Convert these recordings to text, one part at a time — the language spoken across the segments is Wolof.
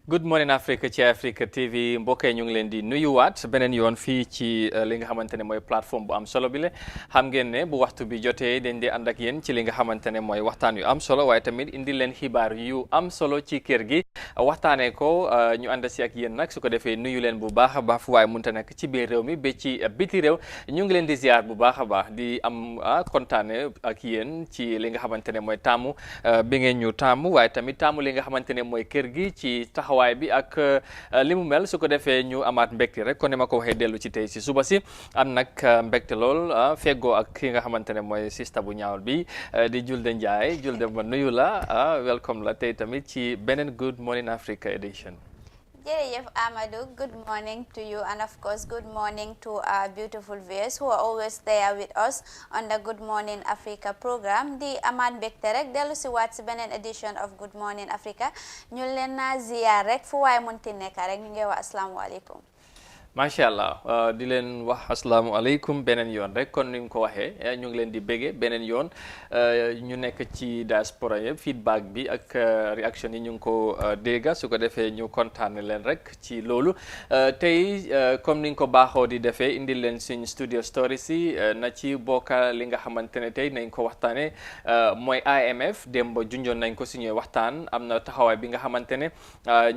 Good morning Africa ci Africa TV mbokk yi ñu ngi leen di nuyuwaat beneen yoon fii ci li nga xamante ne mooy plateforme bu am solo bi la xam ngeen ne bu waxtu bi jotee dañ di ànd ak yéen ci li nga xamante ne mooy waxtaan yu am solo waaye tamit indi leen xibaar yu am solo ci kër gi waxtaanee ko ñu ànd si ak yéen nag su ko defee nuyu leen bu baax a baax fu waaye mënta nekk ci biir réew mi ba ci biti réew ñu ngi leen di ziar bu baax a baax di am kontaane ak yéen ci li nga xamante ne mooy taamu bi ngeen ñu taamu waaye tamit taamu li nga xamante ne mooy kër gi ci taxawaay bi ak li mu mel su ko defee ñu amaat mbégte rek kon ni ma ko waxee dellu ci tey si suba si am nag mbégte lool feggoo ak ki nga xamante ne mooy sista bu ñaawul bi di Julde Njaay Julde ma nuyu la welcome la tey tamit ci beneen Good Morning Africa edition. Jerejef Amadou, good morning to you, and of course good morning to our beautiful viewers who are always there with us on the Good Morning Africa program. Di amaat mbégte rek dellu si waat si beneen edition of Good Morning Africa ñu leen na ziyaar rek fu waay munti nekk rek ñu ngi wax asalaamaaleykum. macha allah di leen wax asalaamualeykum beneen yoon rek kon ni nga ko waxee ñu ngi leen di bége beneen yoon ñu nekk ci diaspora yëpp feedback bi ak réaction yi ñu ngi ko dégga su ko defee ñu kontaane leen rek ci loolu tey comme ni nga ko baaxoo di defee indi leen suñ studio stories yi na ci bokka li nga xamante ne tey nañ ko waxtaane mooy IMF démb junjoon nañ ko suñuy waxtaan am na taxawaay bi nga xamante ne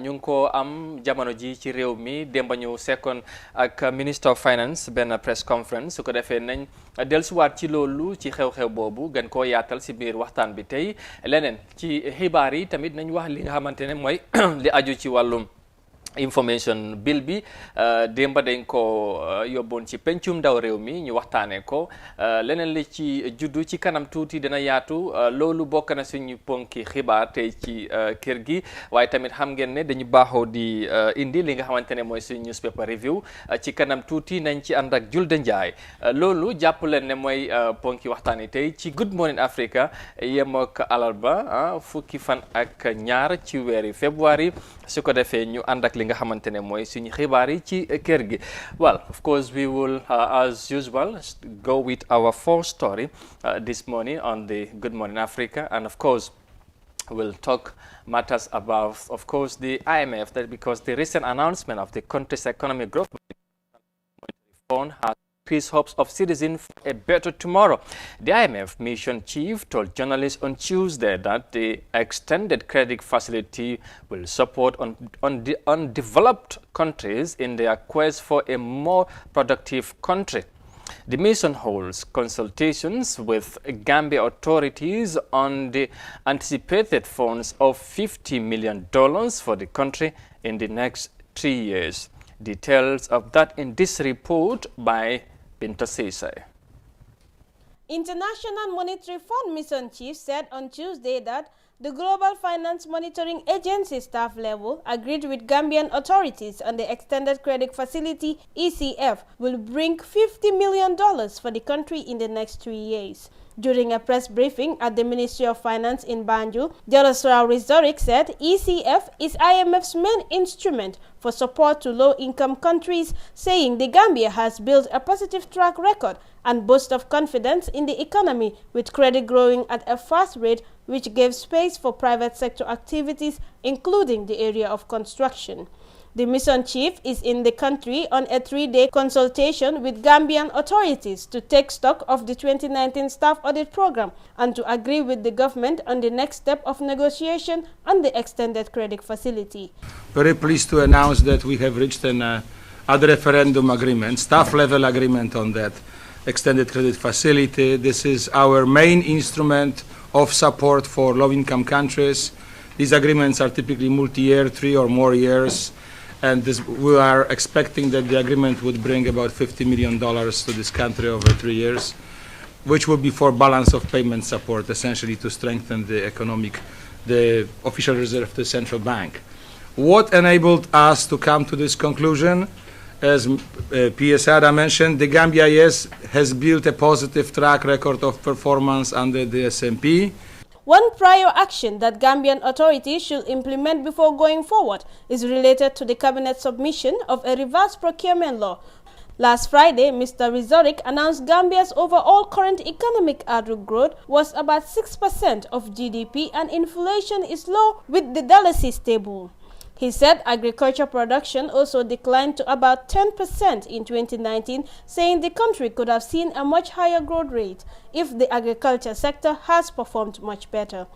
ñu ngi ko am jamono ji ci réew mi démb ñu sekkoon ak Minister of Finance benn press conference su ko defee nañ dellusiwaat ci loolu ci xew-xew boobu gën koo yaatal si biir waxtaan bi tey leneen ci xibaar yi tamit nañ wax li nga xamante ne mooy li aju ci wàllum information bill bi démba dañ ko yóbboon ci pencum ndaw réew mi ñu waxtaanee ko leneen li ci juddu ci kanam tuuti dina yaatu loolu bokk na suñu ponki xibaar tey ci kër gi waaye tamit xam ngeen ne dañu baaxoo di indi li nga xamante ne mooy suñu newspaper review ci kanam tuuti nañ ci ànd ak Julde Njaay loolu jàpp leen ne mooy ponki waxtaan yi tey ci Good Morning Africa yem ak alarba fukki fan ak ñaar ci weeri février su ko defee ñu ànd ak li nga xamante ne mooy suñu xibaar yi ci kër gi. Well, of course we will as usual go with our first story this morning on the Good Morning Africa, and of course we'll talk matters about of course the IMF, that because the recent announcement of the country's economic growth fund has increased hopes of citizens for a better tomorrow. The IMF mission chief told journalists on Tuesday that the extended credit facility will support undeveloped countries in their quest for a more productive country. The mission holds consultations with Gambia authorities on the anticipated funds of $50 million for the country in the next 3 years. Details of that in this report by Binta Sesay. International Monetary Fund Mission Chief said on Tuesday that the Global Finance Monitoring Agency staff level agreed with Gambian authorities on the Extended Credit Facility (ECF) will bring $50 million for the country in the next 3 years. During a press briefing at the Ministry of Finance in Banjul, Jarosraw Rizoric said ECF is IMF's main instrument for support to low-income countries, saying the Gambia has built a positive track record and boast of confidence in the economy, with credit growing at a fast rate, which gave space for private sector activities, including the area of construction. The mission chief is in the country on a 3-day consultation with Gambian authorities to take stock of the 2019 staff audit program and to agree with the government on the next step of negotiation on the extended credit facility. Very pleased to announce that we have reached an ad referendum agreement, staff-level agreement on that extended credit facility. This is our main instrument of support for low-income countries. These agreements are typically multi-year, 3 or more years. And we are expecting that the agreement would bring about $50 million to this country over 3 years, which will be for balance of payment support, essentially to strengthen the official reserve of the central bank. What enabled us to come to this conclusion? As P.S. Ada mentioned, the Gambia, yes, has built a positive track record of performance under the SMP. One prior action that Gambian authorities should implement before going forward is related to the cabinet submission of a reverse procurement law. Last Friday, Mr. Rizoric announced Gambia's overall current economic outlook growth was about 6% of GDP and inflation is low with the dollar stable. He said agriculture production also declined to about 10% in 2019, saying the country could have seen a much higher growth rate if the agriculture sector has performed much better.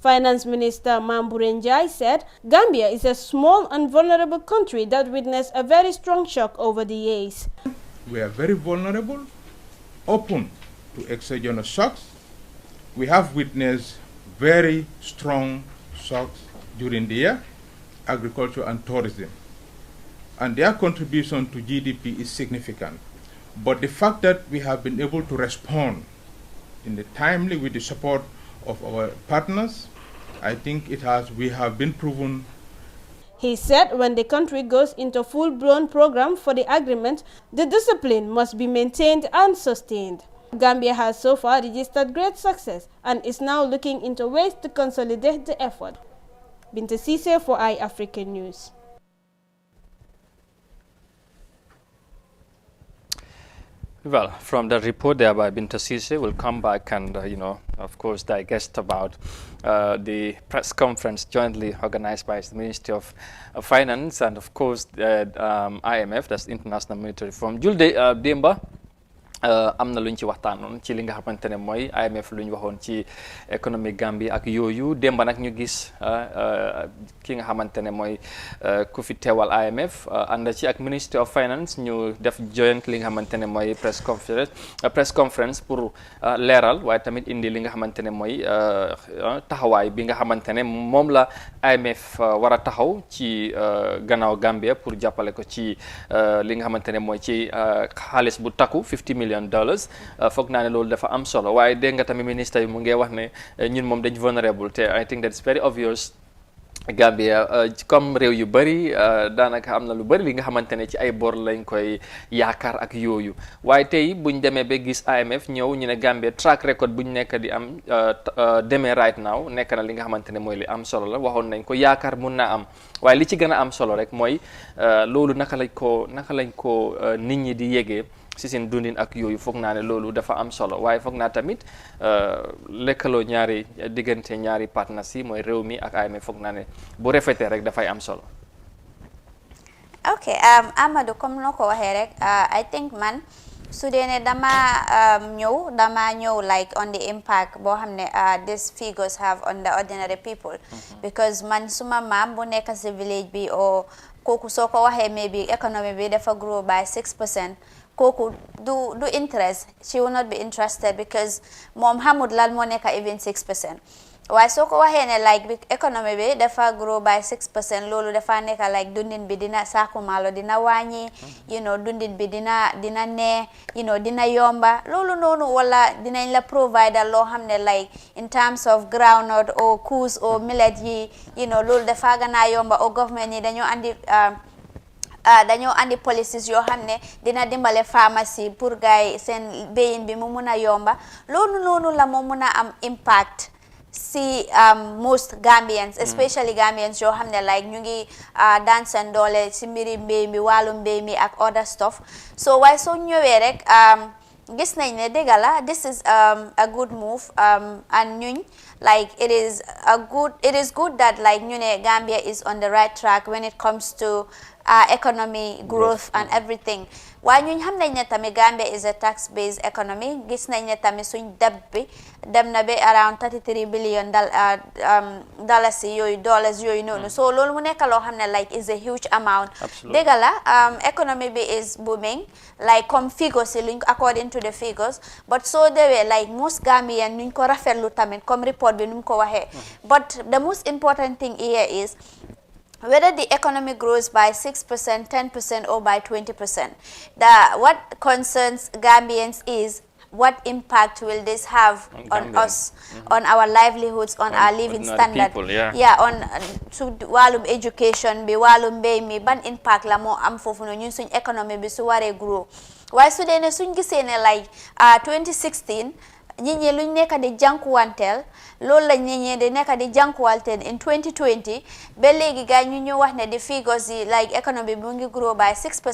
Finance Minister Mamburenjai said Gambia is a small and vulnerable country that witnessed a very strong shock over the years. We are very vulnerable, open to exogenous shocks. We have witnessed very strong shocks during the year, agriculture and tourism. And their contribution to GDP is significant. But the fact that we have been able to respond in the timely with the support of our partners, I think we have been proven. He said when the country goes into full-blown program for the agreement, the discipline must be maintained and sustained. Gambia has so far registered great success and is now looking into ways to consolidate the effort. Binta Cisse for iAfrican News. Well, from the report there by Binta Cisse, we'll come back and, of course, digest about the press conference jointly organized by the Ministry of Finance and, of course, the IMF, that's International Monetary Fund. Julde Demba, am na luñ ci waxtaanoon ci li nga xamante ne mooy IMF lu ñu waxoon ci économie Gambie ak yooyu démba nag ñu gis ki nga xamante ne mooy ku fi teewal IMF ànd ci ak Ministry of Finance ñu def joint li nga xamante ne mooy press conference pour leeral waaye tamit indi li nga xamante ne mooy taxawaay bi nga xamante ne moom la IMF war a taxaw ci gannaaw Gambia pour jàppale ko ci li nga xamante ne mooy ci xaalis bu takku $50 million foog naa ne loolu dafa am solo waaye dégg nga tamit ministre bi mu ngi wax ne ñun moom dañ vulnerable te I think that's very obvious. Gambia comme réew yu bëri daanaka am na lu bëri li nga xamante ne ci ay bor lañ koy yaakaar ak yooyu waaye tey buñ demee ba gis IMF ñëw ñu ne Gambia track record buñ nekk di am demee right now nekk na li nga xamante ne mooy li am solo la waxoon nañ ko yaakaar mun naa am waaye li ci gën a am solo rek mooy loolu naka lañ ko nit ñi di yégee si seen dundin ak yooyu foog naa ne loolu dafa am solo waaye foog naa tamit lekkaloo diggante ñaari partners yi mooy réew mi ak IMF foog naa ne bu rafetee rek dafay am solo. ok Amadou comme noo ko waxee rek I think man su dee ne dama ñëw like on the impact boo xam ne these figures have on the ordinary people because man suma maam bu nekk si village bi o kooku soo ko waxee maybe economy bi dafa grow by 6%. Kooku do interest, she will not be interested because moom xamut lan moo nekk even 6%. waaye soo ko waxee ne like bi economy bi dafa grow by 6% loolu dafa nekk like dundin bi dina saaku maalo dina wàññi dundin bi dina nee dina yomba loolu noonu wala dinañ la provider loo xam ne like in terms of groundnut or coos or millet yi loolu dafa gën a yomba o government yi dañoo andi policies yoo xam ne dina dimbale pharmacie pour gaay seen béyin bi mu mun a yomba loolu noonu la moo mun a am impact si most Gambians especially Gambians yoo xam ne like ñu ngi daan seen doole si mbiri mbéy mi wàllum mbéy mi ak other stuff so waaye soo ñëwee rek gis nañ ne dëgg la this is a good move and ñuñ like it is good that like ñu ne Gambia is on the right track when it comes to economy growth and everything waaye ñun xam nañ ne tamit Gambia is a tax based economy gis nañ ne tamit suñ debt bi dem na ba around 33 billion dollars yooyu noonu so loolu mu nekk loo xam ne like is a huge amount dëgg la economy bi is booming like comme figures si luñ according to the figures but soo dewee like most Gambian nuñ ko rafetlu tamit comme report bi nu mu ko waxee but the most important thing here is whether the economy grows by 6%, 10%, or by 20%. What concerns Gambians is what impact will this have on us, on our livelihoods, on our living standard. People, yeah. On to walum education, bi walum bay mi ban impact la mo am fofu no ñun suñ economy bi su waré grow. Why su dee ne suñ gisee ne like 2016 ñi ñi luñ nekk di jànkuwanteel loolu la ñi ñi di nekk di jànkuwanteel in 2020 ba léegi gars ñu ñu wax ne di figures yi like economy bi mu ngi grow by 6%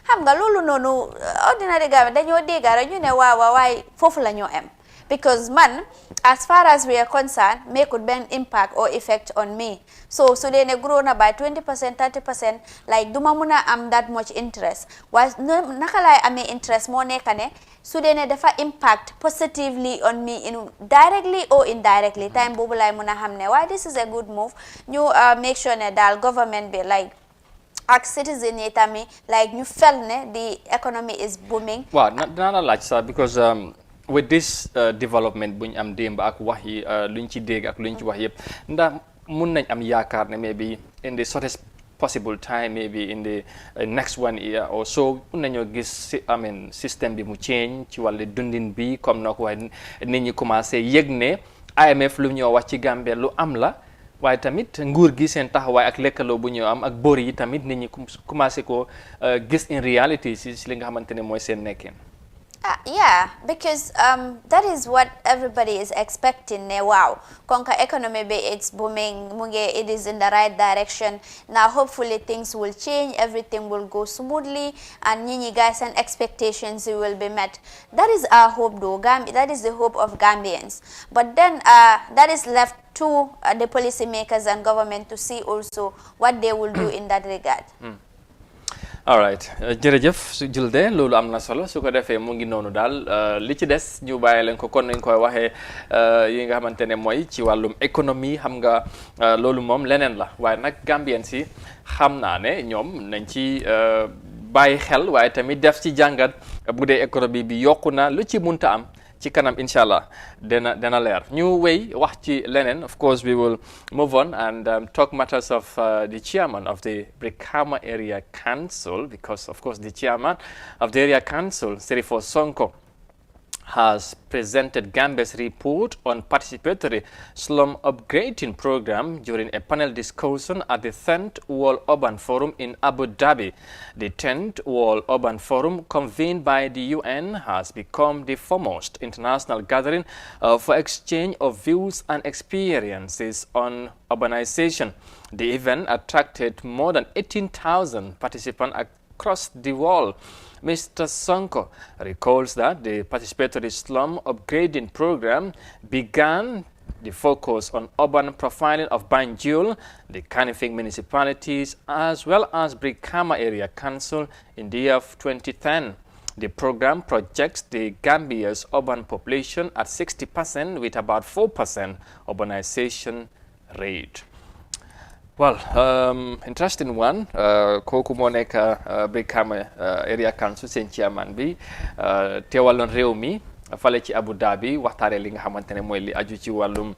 xam nga loolu noonu ordinary gars dañoo dégg rek ñu ne waaw waaye foofu la ñoo am because man, as far as we are concerned, may could be an impact or effect on me. So they grow na by 20%, 30%, like duma muna am that much interest. Was nakalay ame interest mo nekane, so they defa impact positively on me in directly or indirectly. Time bobu lay muna hamne. Why this is a good move? You make sure that the government be like ak citizen yi tamit like ñu fel ne the economy is booming. Waaw dinaa la laaj sax because with this development bu ñu am démb ak wax yi luñ ci dégg ak luñ ci wax yëpp ndax mun nañ am yaakaar ne maybe in the shortest possible time maybe in the next 1 year or so mun nañoo gis système bi mu change ci wàllu dundin bi comme na ko waxee nit ñi commencé yëg ne IMF lu ñoo wax ci Gambia lu am la. waaye tamit nguur gi seen taxawaay ak lekkaloo bu ñu am ak boor yi tamit nit ñi commencé ko gis in reality si li nga xamante ne mooy seen nekkin. Yeah, because that is what everybody is expecting. Wow, Konka economy it's booming, it is in the right direction. Now hopefully things will change, everything will go smoothly, and Nyinyi guys and expectations will be met. That is our hope though, that is the hope of Gambians. But then that is left to the policymakers and government to see also what they will do in that regard. all right jërëjëf su Julde loolu am na solo su ko defee mu ngi noonu daal li ci des ñu bàyyi leen ko kon nañ koy waxee yi nga xamante ne mooy ci wàllum économie xam nga loolu moom leneen la waaye nag Gambien si xam naa ne ñoom nañ ci bàyyi xel waaye tamit def ci jàngat bu dee économie bi yokku na lu ci munta am ci kanam inshallah dana leer ñu wéy wax ci leneen. Of course we will move on and talk matters of the chairman of the Brikama Area Council, because of course the chairman of the area council, Serifo Sonko, has presented Gambia's report on participatory slum upgrading program during a panel discussion at the 10th World Urban Forum in Abu Dhabi. The 10th World Urban Forum, convened by the UN, has become the foremost international gathering for exchange of views and experiences on urbanization. The event attracted more than 18,000 participants across the world. Mr. Sonko recalls that the participatory slum upgrading program began the focus on urban profiling of Banjul, the Kanifing municipalities, as well as Brikama Area Council in the year of 2010. The program projects the Gambia's urban population at 60% with about 4% urbanization rate. Well, interesting one. Kooku moo nekk Brikama Area Council seen chairman bi teewaloon réew mi fale ci Abu Dhabi waxtaanee li nga xamante ne mooy li aju ci wàllum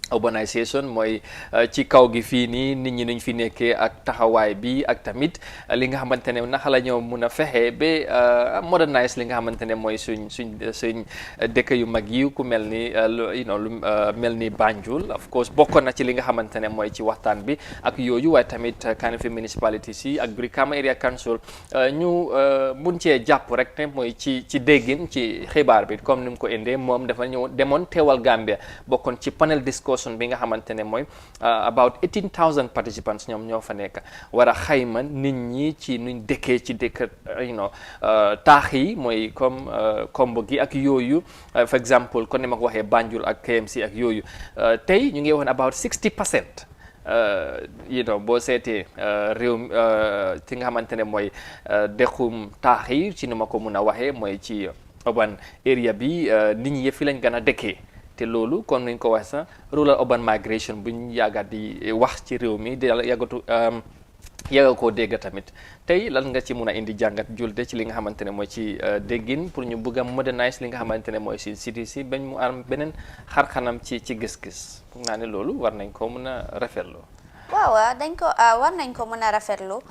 urbanisation mooy ci kaw gi fii nii nit ñi nuñ fi nekkee ak taxawaay bi ak tamit li nga xamante ne naka la ñoo mun a fexe ba modernise li nga xamante ne mooy suñ dëkk yu mag yi ku mel ni lu mel ni Banjul. Of course bokkoon na ci li nga xamante ne mooy ci waxtaan bi ak yooyu waaye tamit Kanifing municipalities yi ak Brikama Area Council ñu mun cee jàpp rek ne mooy ci déggin ci xibaar bi comme ni mu ko indee moom dafa ñëw demoon teewal Gambia bokkoon ci panel discussion bi nga xamante ne mooy about 18,000 participants ñoom ñoo fa nekk war a xayma nit ñi ci nuñ dëkkee ci dëkk taax yi mooy comme kombo gi ak yooyu for example kon ni ma ko waxee Banjul ak KMC ak yooyu tey ñu ngi woon about 60% boo seetee réew ci nga xamante ne mooy dëkkum taax yi ci ni ma ko mun a waxee mooy ci urban area bi nit ñi yëpp fi lañ gën a dëkkee te loolu kon nañ ko wax sax rural urban migration bu ñu yàggat di wax ci réew mi di yàgga koo dégg tamit tey lan nga ci mun a indi jàngat Julde ci li nga xamante ne mooy ci déggin pour ñu bëgg a modernise li nga xamante ne mooy si city si bañ mu am beneen xarxanam ci gis-gis foog naa ne loolu war nañ ko mun a rafetlu. waaw war nañ ko mun a rafetlu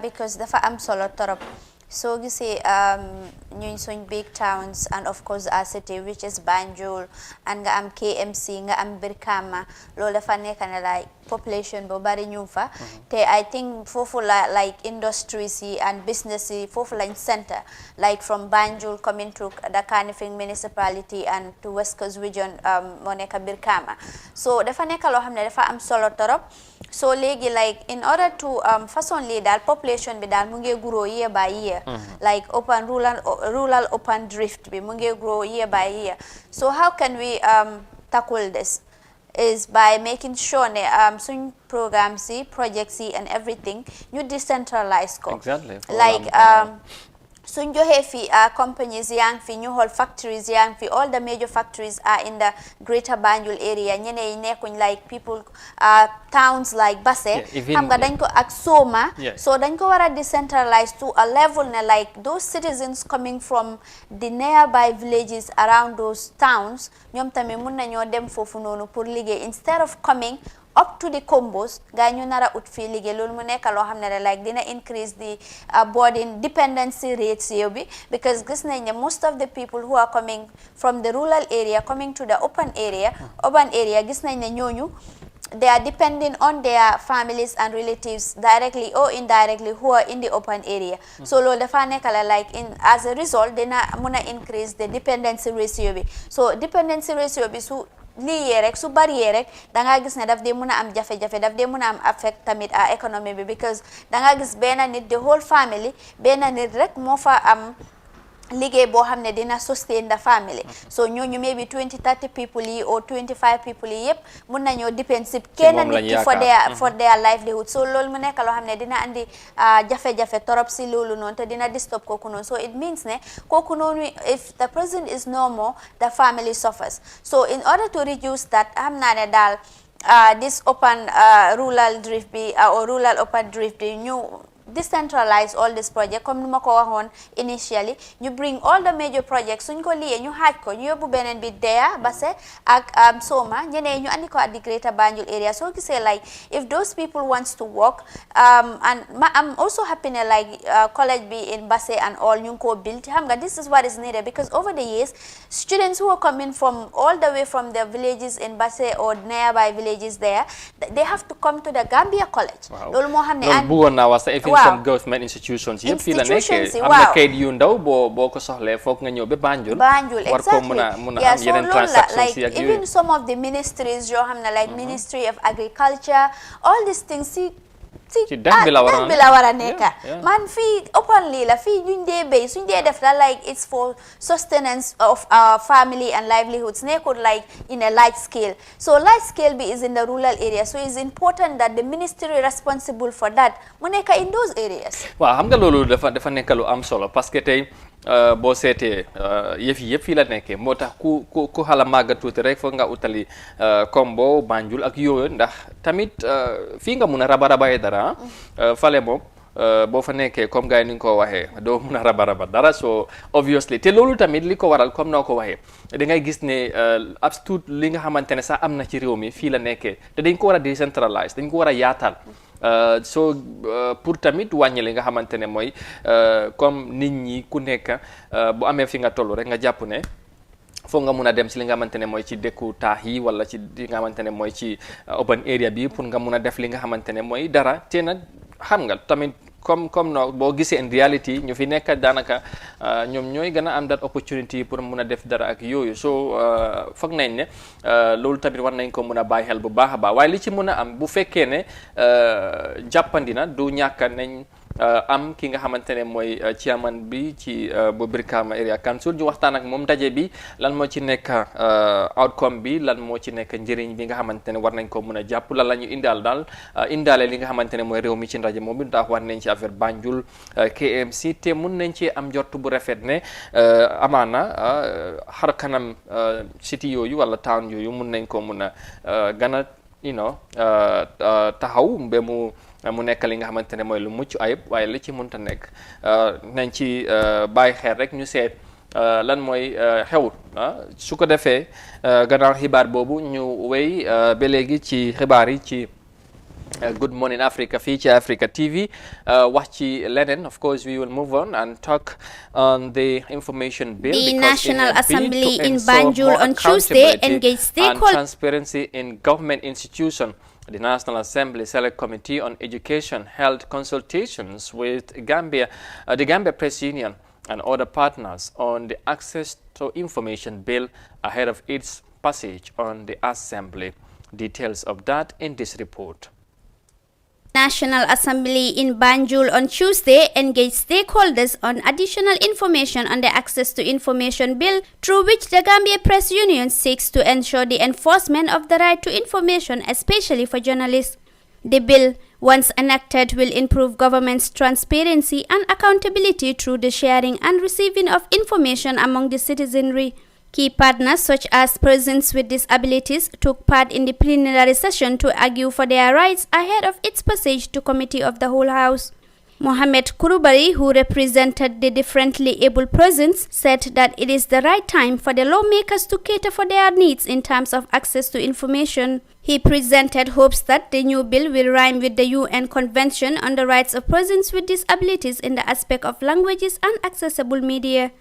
because dafa am solo torop. So you see, ñuñ suñ big towns and of course our city which is Banjul and nga am KMC nga am Brikama loolu dafa nekk ne like population bu bari ñu fa te I think foofu la like industries yi and business yi foofu lañ center like from Banjul coming to the Kanifing municipality and to West Coast region moo nekk Brikama so dafa nekk loo xam ne dafa am solo torop so léegi like in order to façon lii daal population bi daal mu ngi grow year by year like open rural open drift bi mu ngi grow year by year. So how can we tackle this? Is by making sure ne suñ programmes yi projects yi and everything ñu decentralize ko. Exactly. Like suñ joxee fi companies yaa ngi fi ñu xool factories yaa ngi fi, all the major factories are in the greater Banjul area, ñeneen yi nekkuñ like people towns like Basse xam nga dañ ko ak Soma, so dañ ko war a decentralize to a level ne like those citizens coming from the nearby villages around those towns ñoom tamit mun nañoo dem foofu noonu pour liggéey instead of coming up to the combos gaa ñu nara ut fii liggéey loolu mu nekk loo xam ne like dina increase the burden dependency rates yow bi, because gis nañ ne most of the people who are coming from the rural area coming to the urban area gis nañ ne ñooñu they are depending on their families and relatives directly or indirectly who are in the open area. So loolu dafa nekk la like as a result dina mun a increase the dependency ratio bi. So dependency ratio bi su lii rek su bari rek da nga gis ne daf dee mun a am jafe-jafe, daf dee mun a am affect tamit economy bi, because da nga gis benn nit the whole family benn nit rek moo fa am liggéey boo xam ne dina sustain the family. So ñooñu maybe 20-30 people yi or 25 people yi yëpp mun nañoo depend si kenn nit ki for their livelihood. So loolu mu nekk loo xam ne dina andi jafe-jafe torop si loolu noonu te dina disturb kooku noonu. So it means ne kooku noonu if the person is no more the family suffers. So in order to reduce that xam naa ne daal this open rural drift bi or rural open drift bi ñu decentralize all this project comme ni ma ko waxoon initially, ñu bring all the major projects suñ ko liyee ñu xaaj ko ñu yóbbu beneen bi Deya Basse ak Soma ñeneen ñu andi ko at the greater Banjul area. So gisee like if those people wants to work and I'm also happy ne like college bi in Basse and all ñu ngi ko build xam nga this is what is needed, because over the years students who are coming from all the way from the villages in Basse or nearby villages there, they have to come to the Gambia college. Loolu moo xam ne some government institutions yëpp fii la nekkee am na kayit yu ndaw boo ko soxlee foog nga ñëw ba Banjul war ko mun a am yeneen transactions yi ak yooyu. Even some of the ministries yoo xam ne like Ministry of Agriculture, all these things ci dex bi la war a nekk man fii open lii la fii ñu dee béy suñ dee def la like it's for sustenance of our family and livelihoods nekkul like in a large scale. So large scale bi is in the rural area, so it's important that the ministry responsible for that mu nekk in those areas. waaw xam nga loolu dafa nekk lu am solo parce que tey boo seetee yëf yi yëpp fii la nekkee moo tax ku xala màgga tuuti rek foog nga utali Kombo Banjul ak yooyu ndax tamit fii nga mun a raba-rabaye dara fale moom boo fa nekkee comme gars yi ni nga ko waxee doo mun a raba-raba dara so obviously te loolu tamit li ko waral comme noo ko waxee da ngay gis ne ab tout li nga xamante ne sax am na ci réew mi fii la nekkee te dañ ko war a décentraliser dañ ko war a yaatal. So pour tamit wàññi li nga xamante ne mooy comme nit ñi ku nekk bu amee fi nga toll rek nga jàpp ne foog nga mun a dem si li nga xamante ne mooy ci dëkku taax yi wala ci li nga xamante ne mooy ci open area bi pour nga mun a def li nga xamante ne mooy dara te nag xam nga tamit comme no boo gisee in reality ñu fi nekk daanaka ñoom ñooy gën a am that opportunity pour mun a def dara ak yooyu so foog nañ ne loolu tamit war nañ ko mun a bàyyi xel bu baax a baax waaye li ci mun a am bu fekkee ne jàppandina du ñàkk nañ am ki nga xamante ne mooy chairman bi ci bu Brikama Area Council ñu waxtaan ak moom ndaje bi lan moo ci nekk outcome bi lan moo ci nekk njëriñ bi nga xamante ne war nañ ko mun a jàpp lan la ñu indaale li nga xamante ne mooy réew mi ci ndaje moom bi ndax war nañ ci affaire Banjul KMC te mun nañ ci am njort bu rafet ne amaana xar kanam city yooyu wala town yooyu mun nañ ko mun a gën a taxaw mbe mu nekk li nga xamante ne mooy lu mucc ayib waaye li ci mënta nekk nañ ci bàyyi xel rek ñu seet lan mooy xew su ko defee gannaaw xibaar boobu ñu wéy ba léegi ci xibaar yi ci Good Morning Africa fii ci Africa TV wax ci leneen. Of course we will move on and talk on the information bill. The National Assembly in Banjul on Tuesday engaged stakeholders and transparency in government institutions. The National Assembly Select Committee on Education held consultations with the Gambia Press Union and other partners on the Access to Information Bill ahead of its passage on the Assembly. Details of that in this report. National Assembly in Banjul on Tuesday engaged stakeholders on additional information on the Access to Information Bill, through which the Gambia Press Union seeks to ensure the enforcement of the right to information, especially for journalists. The bill, once enacted, will improve government's transparency and accountability through the sharing and receiving of information among the citizenry. Key partners such as persons with disabilities took part in the plenary session to argue for their rights ahead of its passage to Committee of the Whole House. Mohamed Kurubari, who represented the differently able persons, said that it is the right time for the lawmakers to cater for their needs in terms of access to information. He presented hopes that the new bill will rhyme with the UN Convention on the Rights of Persons with Disabilities in the aspect of languages and accessible media.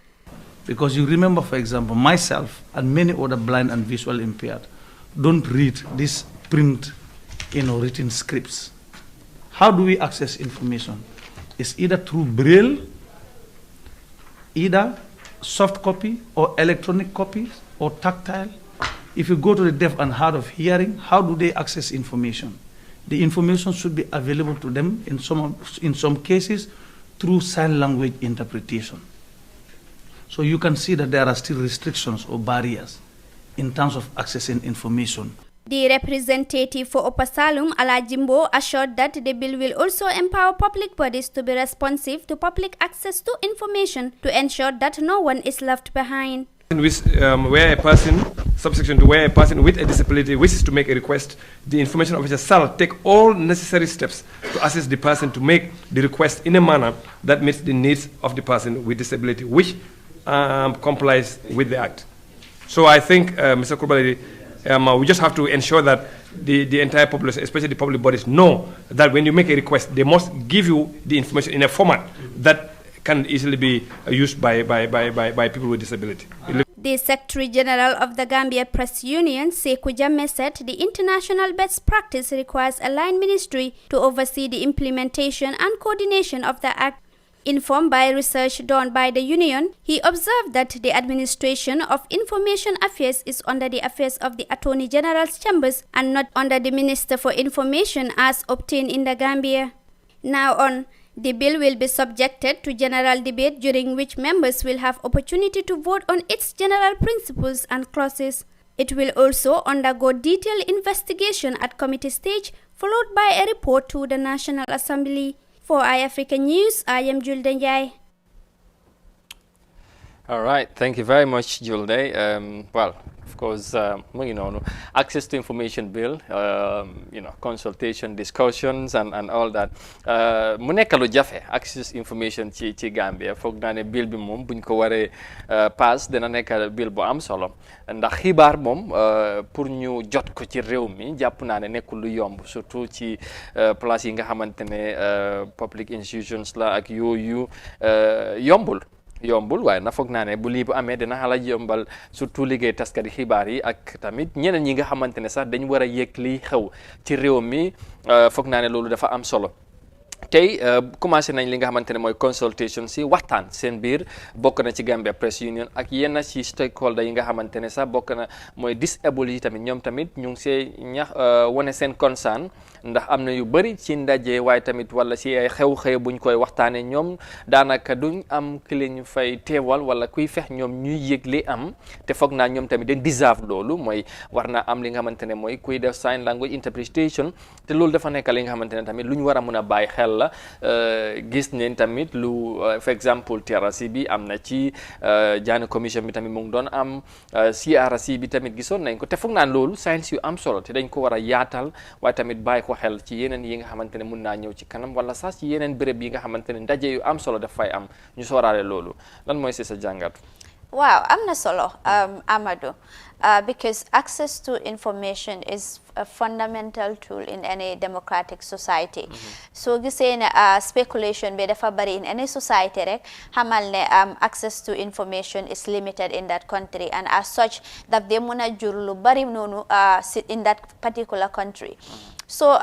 Because you remember, for example, myself and many other blind and visual impaired don't read these print, written scripts. How do we access information? It's either through braille, either soft copy or electronic copies or tactile. If you go to the deaf and hard of hearing, how do they access information? The information should be available to them in some cases through sign language interpretation. So you can see that there are still restrictions or barriers in terms of accessing information. The representative for Upper Salum, Alajimbo, assured that the bill will also empower public bodies to be responsive to public access to information to ensure that no one is left behind. Where a person, subsection to where a person with a disability wishes to make a request, the information officer shall take all necessary steps to assist the person to make the request in a manner that meets the needs of the person with disability, which complies with the Act. So I think, Mr. Kurbali, we just have to ensure that the entire population, especially the public bodies, know that when you make a request, they must give you the information in a format that can easily be used by people with disability. The Secretary General of the Gambia Press Union, Sekou Jammeh, said the international best practice requires a line ministry to oversee the implementation and coordination of the Act. Informed by research done by the union, he observed that the administration of information affairs is under the affairs of the Attorney General's chambers and not under the Minister for Information as obtained in the Gambia. Now on, the bill will be subjected to general debate, during which members will have opportunity to vote on its general principles and clauses. It will also undergo detailed investigation at committee stage, followed by a report to the National Assembly. For iAfrica News, I am Julde Njai. All right, thank you very much, Julde. Well, of course, access to information bill, consultation, discussions, and all that. Mu nekk lu jafe access information ci Gambia foog naa ne bill bi moom buñ ko waree pass dina nekk bill bu am solo ndax xibaar moom pour ñu jot ko ci réew mi jàpp naa ne nekkul lu yomb surtout ci place yi nga xamante ne public institutions la ak yooyu yombul waaye na foog naa ne bu lii bu amee dina xala yombal surtout liggéey taskati xibaar yi ak tamit ñeneen ñi nga xamante ne sax dañ war a yëg lii xew ci réew mi foog naa ne loolu dafa am solo. tey commencé nañ li nga xamante ne mooy consultation si waxtaan seen biir bokk na ci Gambia Press Union ak yenn ci stakeholder yi nga xamante ne sax bokk na mooy disabled yi tamit ñoom tamit ñu ngi see ñax wane seen concern ndax am na yu bëri ci ndaje waaye tamit wala si ay xew-xew buñ koy waxtaanee ñoom daanaka duñ am ki ñu fay teewal wala kuy fex ñoom ñuy yëg li am te foog naa ñoom tamit dañ deserve loolu mooy war naa am li nga xamante ne mooy kuy def sign language interpretation te loolu dafa nekk li nga xamante ne tamit lu ñu war a mën a bàyyi xel la gis neen tamit lu for example TRC bi am na ci Jaane commission bi tamit mu ngi doon am CRC bi tamit gisoon nañ ko te foog naa loolu science yu am solo te dañ ko war a yaatal waaye tamit bàyyi ko xel ci yeneen yi nga xamante ne mun naa ñëw ci kanam wala sax ci yeneen béréb yi nga xamante ne ndaje yu am solo daf fay am ñu sooraale loolu lan mooy si sa jàngat. Wow, am na solo Amadou because access to information is a fundamental tool in any democratic society. So gisee ne speculation be dafa bari in any society rek xamal ne access to information is limited in that country and as such daf de mën a jur lu bari noonu in that particular country. So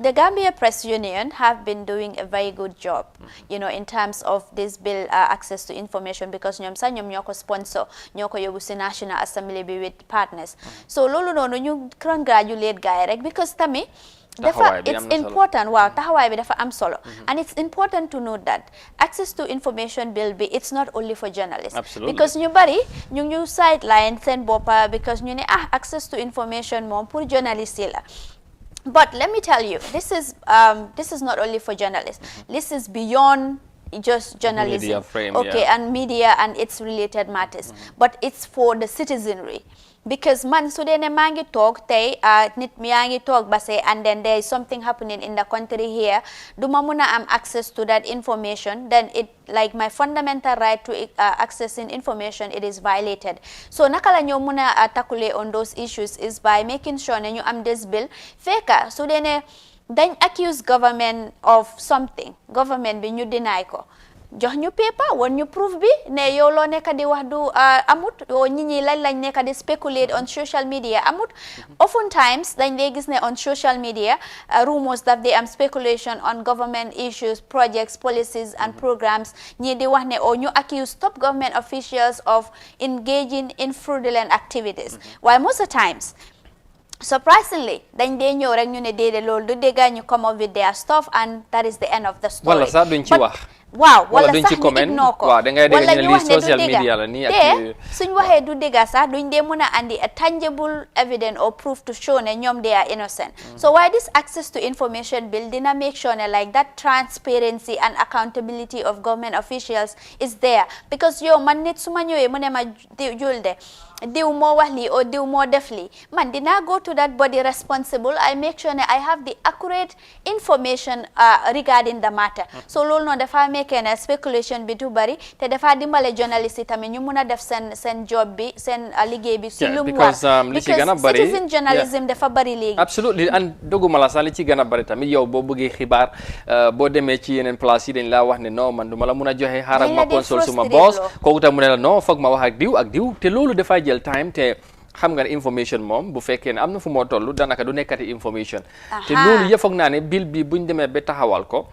the Gambia Press Union have been doing a very good job, in terms of this bill access to information because ñoom sax ñoom ñoo ko sponsor ñoo ko yóbbu si National Assembly bi with partners. So loolu noonu ñu congratulate gaay rek because tamit it's important. Wow, taxawaay bi dafa am solo. And it's important to note that access to information bill bi it's not only for journalists. Absolutely. Because ñu bari ñu sideline seen boppa because ñu ne access to information moom pour journalists yi la. But let me tell you, this is not only for journalists. This is beyond just journalism. Media frame, okay, and media and its related matters. But it's for the citizenry. Because man su dee ne maa ngi toog tey nit mi yaa ngi toog ba say and then there is something happening in the country here duma mun a am access to that information, then it like my fundamental right to accessing information, it is violated. So naka la ñoo mun a tackle on those issues is by making sure ne ñu am this bill fekka su dee ne dañ accuse government of something, government bi ñu deny ko jox ñu paper won ñu proof bi ne yow loo nekk di wax du amut o ñi ñi lañ nekk di speculate on social media amut. Oftentimes dañ dee gis ne on social media rumors that they am speculation on government issues, projects, policies and programs. Ñi di wax ne o ñu accuse top government officials of engaging in fraudulent activities. While most of the times surprisingly dañ dee ñëw rek ñu ne déedéet loolu du dégga ñu come up with their stuff and that is the end of the story. wala sax duñ ci wax. waaw wala sax ñu ignore ko waaw da ngay dégg ñu ne lii social du media la nii te suñ waxee du dégga sax duñ dee mën a andi a tangible evidence or proof to show ne ñoom they are innocent. So why this access to information bill dina make sure ne like that transparency and accountability of government officials is there, because yow man nit su ma ñëwee mu ne ma jul de diw moo wax lii or diw moo def lii man dinaa go to that body responsible, I make sure ne I have the accurate information regarding the matter. So loolu noonu dafa meekee ne spéculation bi du bari te dafa dimbale journaliste yi tamit ñu mun a def seen job bi seen liggéey bi si lu mu war li ci gën a bari citizen journalism dafa bari léegi. absolutely and doguma la sax li ci gën a bari tamit yow boo bëggee xibaar boo demee ci yeneen place yi dañ laa wax ne non man du ma la mun a joxe xaaral ma console suma boss kooku tam mu ne la non foog ma wax ak diw te loolu dafay jël time te xam nga ne information moom bu fekkee ne am na fu moo toll danaka du nekkati information te loolu yëpp foog naa ne bill bi buñ demee ba taxawal ko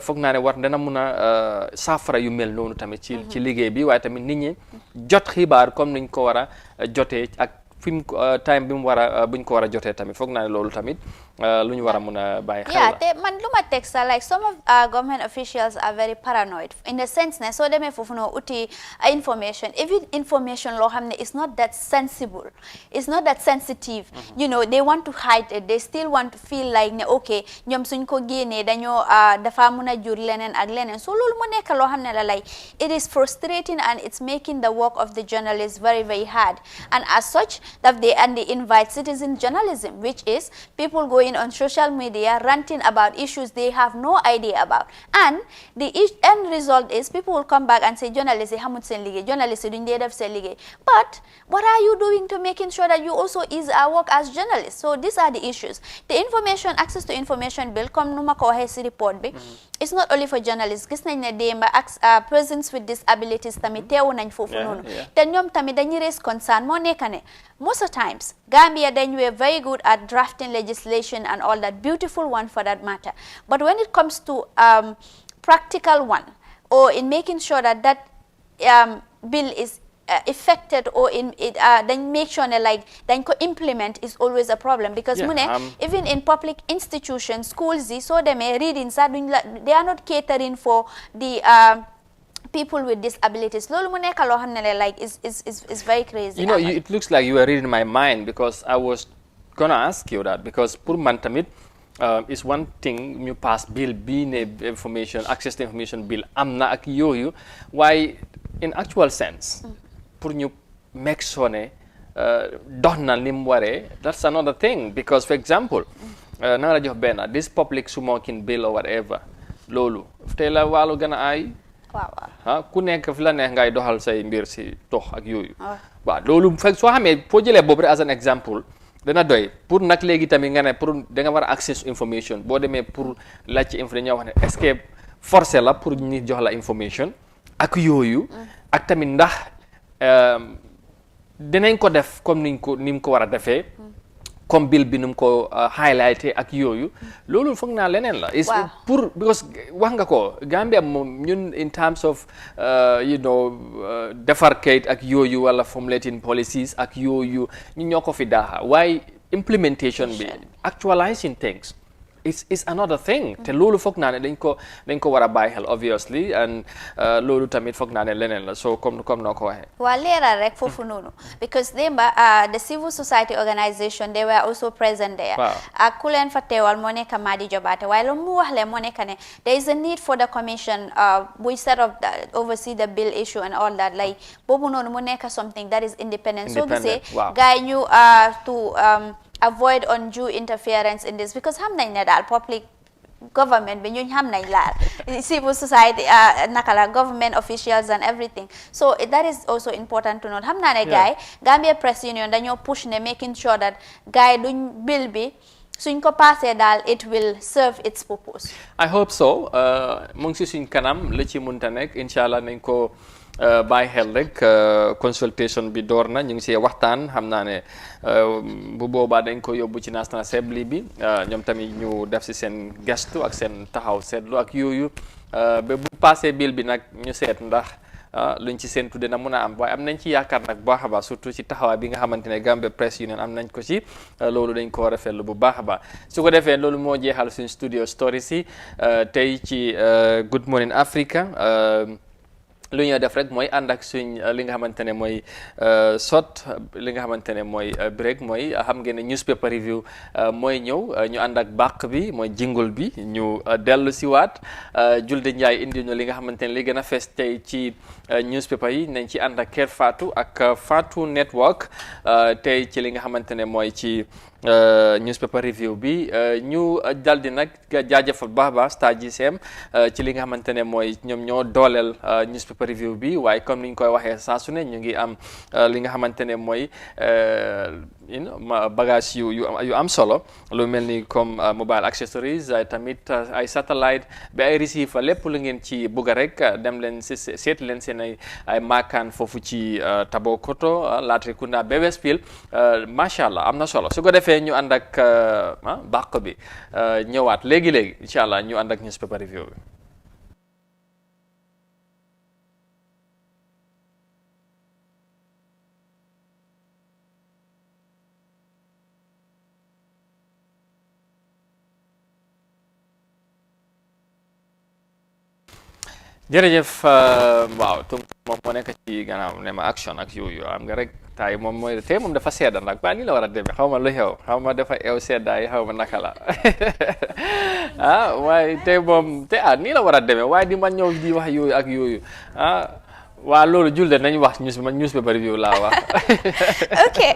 foog naa ne war dana mun a saafara yu mel noonu tamit ci liggéey bi waaye tamit nit ñi jot xibaar comme niñ ko war a jotee ak fi mu time bi mu war a buñ ko war a jotee tamit foog naa ne loolu tamit lu ñu war a mun a bàyyi xel la. te man lu ma teg sax like some of government officials are very paranoid in the sense ne soo demee foofu noo uti information, even information loo xam ne is not that sensible, it's not that sensitive, you know, they want to hide it, they still want to feel like ne okay ñoom suñ ko génnee dañoo dafa mun a jur leneen ak leneen. So loolu mu nekk loo xam ne la like it is frustrating and it's making the work of the journalists very very hard, and as such that they invite citizen journalism, which is people going on social media ranting about issues they have no idea about, and the end result is people will come back and say journalists xamut seen liggéey, journalists duñ dee def seen liggéey. But what are you doing to making sure that you also ease our work as journalists? So these are the issues. The information, access to information bill comme nu ma ko waxee si report bi, it's not only for journalists. Gis nañ ne démba persons with disabilities tamit teewu nañ foofu noonu te ñoom tamit dañuy raise concern moo nekk ne most of times Gambia then we are very good at drafting legislation and all that, beautiful one for that matter, but when it comes to practical one or in making sure that that bill is affected or in it then make sure like then co implement is always a problem, because even in public institutions, schools so they may reading they are not catering for the people with disabilities. Lolu mu nekk loo xam ne like is very crazy. You know, it looks like you are reading my mind, because I was gonna ask you that, because pour man tamit is one thing ñu pass bill bii ne information access to information bill am na ak yooyu waaye in actual sense pour ñu make sure ne dox na ni mu waree, that's another thing, because for example naa la jox benn this public smoking bill or whatever loolu tey la wàllu gën a ay ku nekk fi la neex ngay doxal say mbir si tox ak yooyu waaw loolu fekk soo xamee foo jëlee boobu rek as an example dana doy pour nag léegi tamit nga ne pour da nga war a access information boo demee pour laaj ci info dañoo wax ne est-ce que forcé la pour ñu jox la information ak yooyu ak tamit ndax dinañ ko def comme ni mu ko war a defee comme bill bi nu mu ko highlighté ak yooyu loolu foog naa leneen la is pour because wax nga ko Gambia moom ñun in terms of you know defar kayit ak yooyu wala formulating policies ak yooyu ñu ñoo ko fi daaxa waaye implementation bi actualizing things it's another thing te loolu foog naa ne dañ ko war a bàyyi xel obviously and loolu tamit foog naa ne leneen la so comme noo ko waxee waa leeral rek foofu noonu because démba the civil society organization they were also present there ak ku leen fa teewal moo nekk Madi Jobaate waaye lu mu wax le moo nekk ne there is a need for the commission we set up oversee the bill issue and all that like boobu noonu mu nekk something that is independent soo gisee gaay ñu to avoid undue interference in this because xam nañ ne daal public government bi ñun xam nañ laal civil society nakala government officials and everything so that is also important to note xam naa ne gaay Gambia Press Union dañoo push ne making sure that gaay duñ bill bi suñ ko passé daal it will serve its purpose. I hope so mu ngi si suñ kanam la ci munta nekk inshallah nañ ko bàyyi xel rek consultation bi door na ñu ngi see waxtaan xam naa ne bu boobaa dañ ko yóbbu ci National Assembly bi ñoom tamit ñu def si seen gestu ak seen taxaw seetlu ak yooyu ba bu passé bill bi nag ñu seet ndax luñ ci seentu dina mun a am waaye am nañ ci yaakaar nag baax a baax surtout ci taxawaay bi nga xamante ne Gambia Press Union am nañ ko ci loolu dañ ko rafetlu bu baax a baax su ko defee loolu moo jeexal suñ studio stories yi tey ci Good Morning Africa lu ñuy def rek mooy ànd ak suñ li nga xamante ne mooy li nga xamante ne mooy break mooy xam ngeen ne newspaper review mooy ñëw ñu ànd ak bàq bi mooy jingle bi ñu dellu si waat Julde Njaay indi ñu li nga xamante ne li gën a fees tey ci newspaper yi nañ ci ànd ak Kër Fatou ak Fatou Network tey ci li nga xamante ne mooy ci newspaper review bi ñu daldi nag jaajëfal baax baax Star GCM ci li nga xamante ne mooy ñoom ñoo dooleel newspaper review bi waaye comme ni ñu koy waxee saa su ne ñu ngi am li nga xamante ne mooy bagage yu am solo lu mel ni comme mobile accessories tamit ay satellite ba ay receiver lépp lu ngeen ci bugga rek dem leen si seet leen seen ay maakaan foofu ci Tabokoto Latrikunda ba Westfield macha allah am na solo su ko defee ñu ànd ak bàq bi ñëwaat léegi incha allah ñu ànd ak newspaper review bi. jërëjëf waaw tum moom moo nekk ci gannaaw ne ma action ak yooyu am nga rek taay moom mooy tey moom dafa sedda nag ba nii la war a demee xaw ma lu xew xaw ma dafa ew seddaay xaw ma naka la waaye tey moom te nii la war a demee waaye di ma ñëw di wax yooyu ak yooyu waa loolu Julde nañ wax newspaper review laa wax okay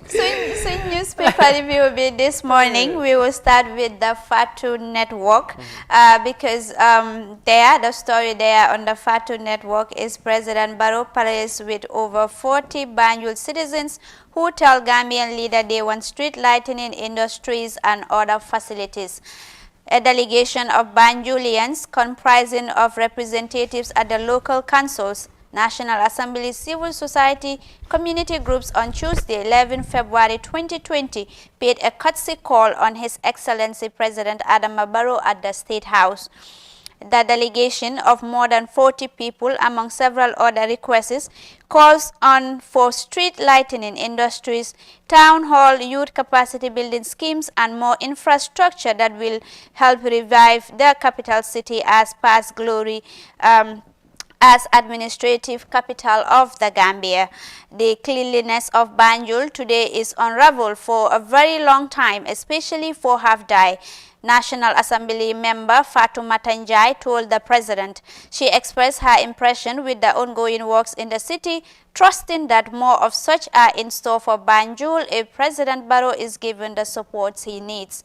so newspaper review this morning we will start with the Fatu Network because the story there on the Fatu Network is President Barrow parades with over 40 Banjul citizens who tell Gambian leader they want street lighting industries and other facilities. A delegation of Banjulians comprising of representatives at the local councils, National Assembly, civil society, community groups on Tuesday, 11 February 2020, paid a courtesy call on His Excellency President Adama Barrow at the State House. The delegation of more than 40 people, among several other requests, calls on for street lighting industries, town hall, youth capacity building schemes, and more infrastructure that will help revive the capital city as past glory as administrative capital of the Gambia. The cleanliness of Banjul today is unraveled for a very long time, especially for half-die. National Assembly member Fatoumata Njai told the president. She expressed her impression with the ongoing works in the city, trusting that more of such are in store for Banjul if President Barrow is given the support he needs.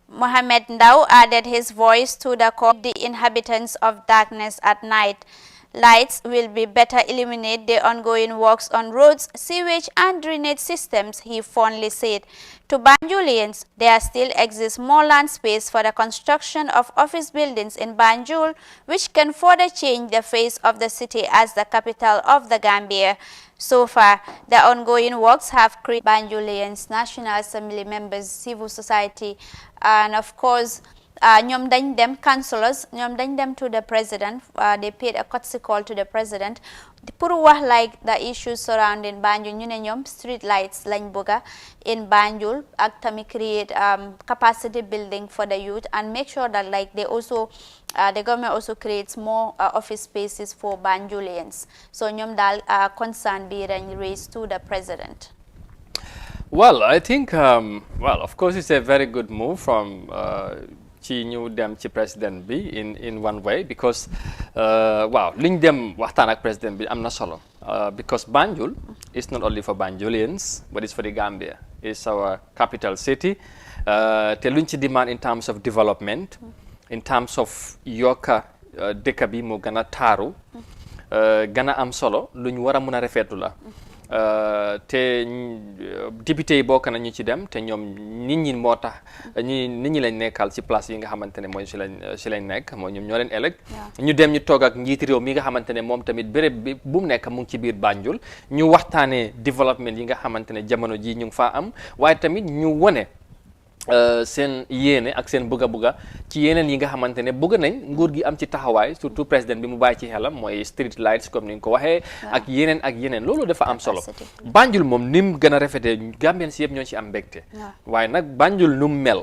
Mohamed Ndao added his voice to the call. The inhabitants of darkness at night. Lights will be better illuminate the ongoing works on roads, sewage and drainage systems, he fondly said. To Banjulians, there still exists more land space for the construction of office buildings in Banjul, which can further change the face of the city as the capital of the Gambia. So far, the ongoing works have created Banjulians, National Assembly members, civil society, and of course, ñoom dañ dem councillors ñoom dañ dem to the president they paid a courtesy call to the president pour wax like the issues surrounding Banjul ñu ne ñoom street lights lañ bëgga in Banjul ak tamit create capacity building for the youth and make sure that like they also the government also creates more office spaces for Banjulians so ñoom daal concern bi dañ raise to the president. Well, I think well, of course it's a very good move from ci ñu dem ci président bi in one way because waaw li ñu dem waxtaan ak président bi am na solo because Banjul is not only for Banjulians but it's for the Gambia. It's our capital city te luñ ci demand in terms of development in terms of yokka dëkk bi mu gën a taaru gën a am solo luñ war a mun a rafetlu la te député yi bokk na ñu ci dem te ñoom nit ñi moo tax nit ñi lañ nekkal ci place yi nga xamante ne mooy si lañ nekk mooy ñoom ñoo leen élect ñu dem ñu toog ak njiiti réew mi nga xamante ne moom tamit béréb bi bu mu nekk mu ngi ci biir Banjul ñu waxtaanee développement yi nga xamante ne jamono ji ñu ngi faa am waaye tamit ñu wone seen yéene ak seen bëgga ci yeneen yi nga xamante ne bëgg nañ nguur gi am ci taxawaay surtout président bi mu bàyyi ci xelam mooy street lights comme ni nga ko waxee ak yeneen loolu dafa am solo Banjul moom ni mu gën a rafetee Gambien si yëpp ñoo ci am mbégte waaye nag Banjul nu mu mel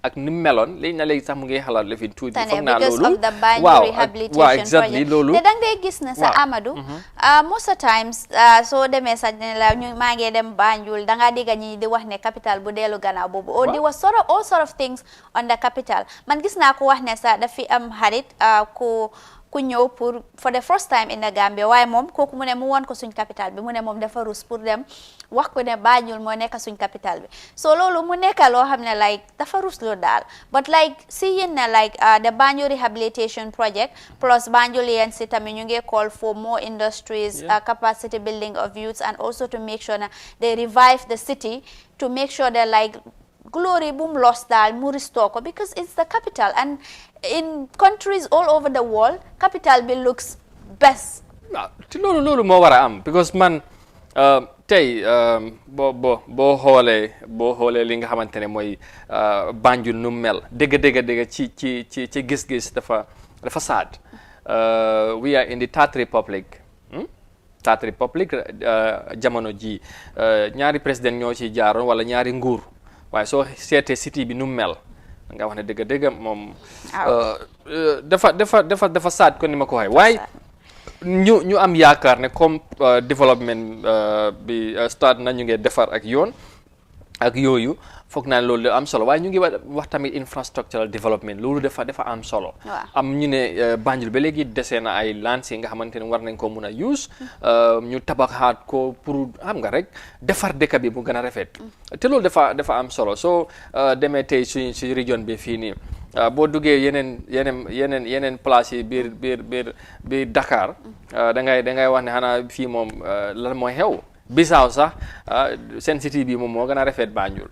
ak ni mu meloon léegi sax mu ngi xalaat la fi tuuti foog naa loolu waaw exactly loolu te da ngay gis ne sa Amadou most of times soo demee sax ne la ñu maa ngi dem Banjul da ngaa dégg ñi di wax ne capital bu dellu gannaaw boobu di was all sort of things on the capital man gis naa ko wax ne sax dafi am xarit ku ñëw pour for the first time in the Gambia waaye moom kooku mu ne mu won ko suñ capital bi mu ne moom dafa rus pour dem wax ko ne Banjul moo nekk suñ capital bi so loolu mu nekk loo xam ne like dafa rus lu daal but like seeing ne like the Banjul rehabilitation project plus Banjulians si tamit ñu ngi call for more industries capacity building of youths and also to make sure na they revive the city to make sure that like glory boom lost daal mu restore ko because it's the capital and in countries all over the world capital bi looks best te loolu moo war a am because man tey boo xoolee li nga xamante ne mooy Banjul nu mel dëgg ci gis-gis dafa sad we are in the third republic jamono ji ñaari président ñoo ci jaaroon wala ñaari nguur waaye soo seetee city bi nu mel nga wax ne dëgg moom dafa saat ko ni ma ko waxee waaye ñu am yaakaar ne comme développement bi start na ñu ngi defar ak yoon ak yooyu foog naa loolu am solo waaye ñu ngi wax tamit infrastructural development loolu dafa am solo am ñu ne Banjul ba léegi desee na ay lands yi nga xamante ne war nañ ko mun a use ñu tabaxaat ko pour xam nga rek defar dëkk bi mu gën a rafet te loolu dafa am solo soo demee tey si région bi fii nii boo duggee yeneen place yi biir Dakar da ngay wax ne xanaa fii moom lan mooy xew Bissau sax seen city bi moom moo gën a rafet Banjul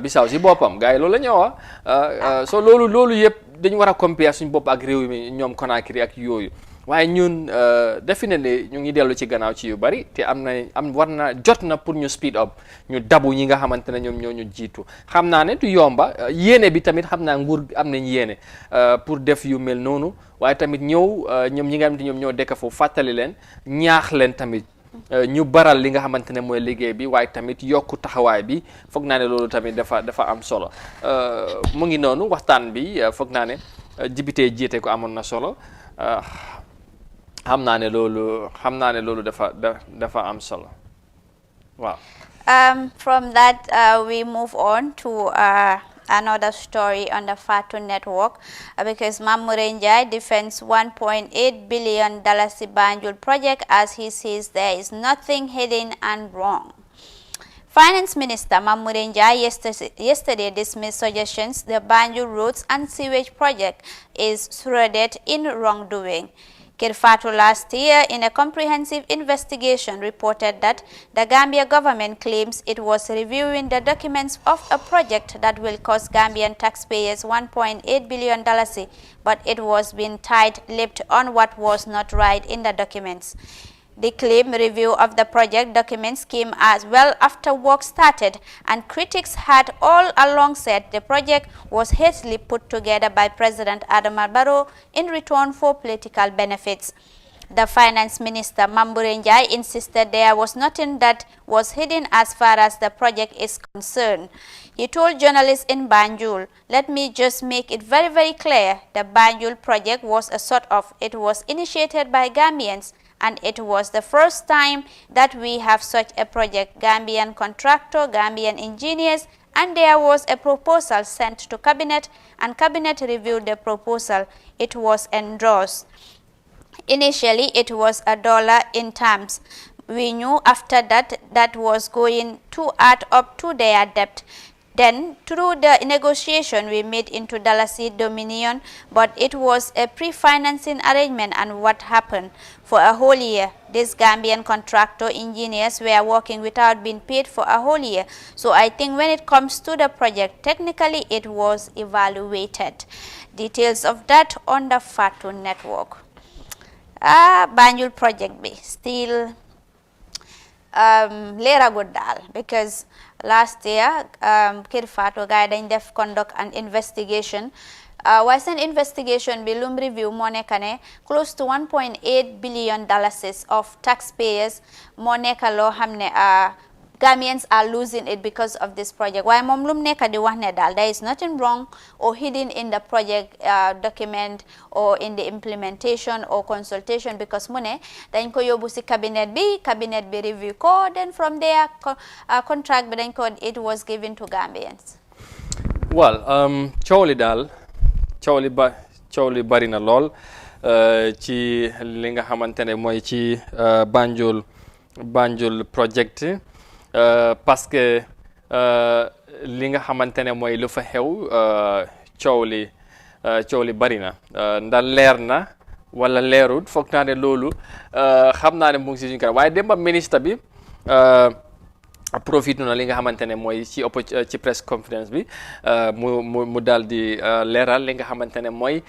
Bissau si boppam gars yi loolu la ñuy wax so loolu yëpp dañu war a compare suñu bopp ak réew mi ñoom Conakry ak yooyu waaye ñun definitely ñu ngi dellu ci gannaaw ci yu bari te jot na pour ñu speed up ñu dabu ñi nga xamante ne ñoom ñoo ñu jiitu xam naa ne du yomba yéene bi tamit xam naa nguur am nañ yéene pour def yu mel noonu waaye tamit ñoom ñi nga xamante ñoom ñoo dekk foofu fàttali leen ñaax leen tamit ñu baral li nga xamante ne mooy liggéey bi waaye tamit yokku taxawaay bi foog naa ne loolu tamit dafa am solo mu ngi noonu waxtaan bi foog naa ne député jiite ko amoon na solo xam naa ne loolu dafa am solo waaw. From that we move on to another story on the Fatu network because Mamure Njai defends $1.8 billion Banjul project as he says there is nothing hidden and wrong. Finance Minister Mamure Njai yesterday dismissed suggestions the Banjul Roads and Sewage project is shrouded in wrongdoing. Kirfatu last year, in a comprehensive investigation, reported that the Gambia government claims it was reviewing the documents of a project that will cost Gambian taxpayers $1.8 billion, but it was being tight-lipped on what was not right in the documents. The claim review of the project documents came as well after work started, and critics had all along said the project was hastily put together by President Adama Barrow in return for political benefits. The Finance Minister Mambure Njai insisted there was nothing that was hidden as far as the project is concerned. He told journalists in Banjul, "Let me just make it very, very clear. The Banjul project was a sort of, it was initiated by Gambians, and it was the first time that we have such a project. Gambian contractor, Gambian engineers, and there was a proposal sent to Cabinet, and Cabinet reviewed the proposal. It was endorsed. Initially, it was $1 in terms. We knew after that that was going to add up to their debt. Then, through the negotiation, we made into Dalasi Dominion, but it was a pre-financing arrangement. And what happened? For a whole year, these Gambian contractor engineers were working without being paid for a whole year. So I think when it comes to the project, technically it was evaluated. Details of that on the Fatu network. Banjul project be still leeragut daal, because last year Kër Fatou gaay dañ def conduct an investigation. Waaye seen investigation bi lum review moo nekk ne close to $1.8 billion of taxpayers moo nekk loo xam ne Gambians are losing it because of this project. Waaye moom lum nekk di wax ne daal there is nothing wrong or hidden in the project document or in the implementation or consultation, because mu ne dañ ko yóbbu si cabinet bi review ko, then from there contract bi dañ ko it was given to Gambians. Well, coow li bari na lool ci li nga xamante ne mooy ci Banjul project. Parce que li nga xamante ne mooy lu fa xew coow li bari na ndax leer na wala leerut foog naa ne loolu xam naa ne mu ngi si suñu kanam waaye démb ministre bi profite na li nga xamante ne mooy ci press conference bi mu daal di leeral li nga xamante ne mooy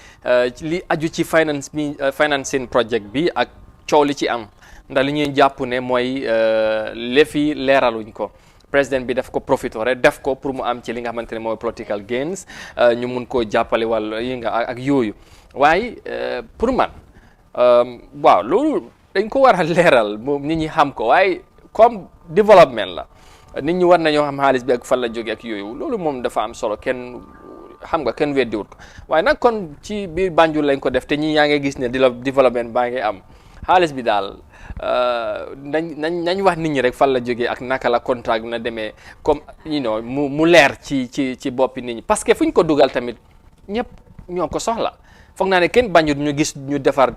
li aju ci financing project bi ak coow li ci am. ndax li ñuy jàpp ne mooy lefi leeraluñ ko président bi daf ko profitore def ko pour mu am ci li nga xamante ne mooy political gains ñu mun koo jàppale wala yi nga ak yooyu waaye pour man waaw loolu dañ ko war a leeral moom nit ñi xam ko waaye comme développement la nit ñi war nañoo xam xaalis bi ak fan la jóge ak yooyu loolu moom dafa am solo kenn xam nga kenn weddiwut ko waaye nag kon ci biir Banjul lañ ko def te ñi yaa ngi gis ne développement baa ngi am xaalis bi daal nañ wax nit ñi rek fan la jógee ak naka la contrat na demee comme mu leer ci boppi nit ñi parce que fu ñu ko dugal tamit ñëpp ñoo ko soxla foog naa ne kenn bañut ñu gis ñu defar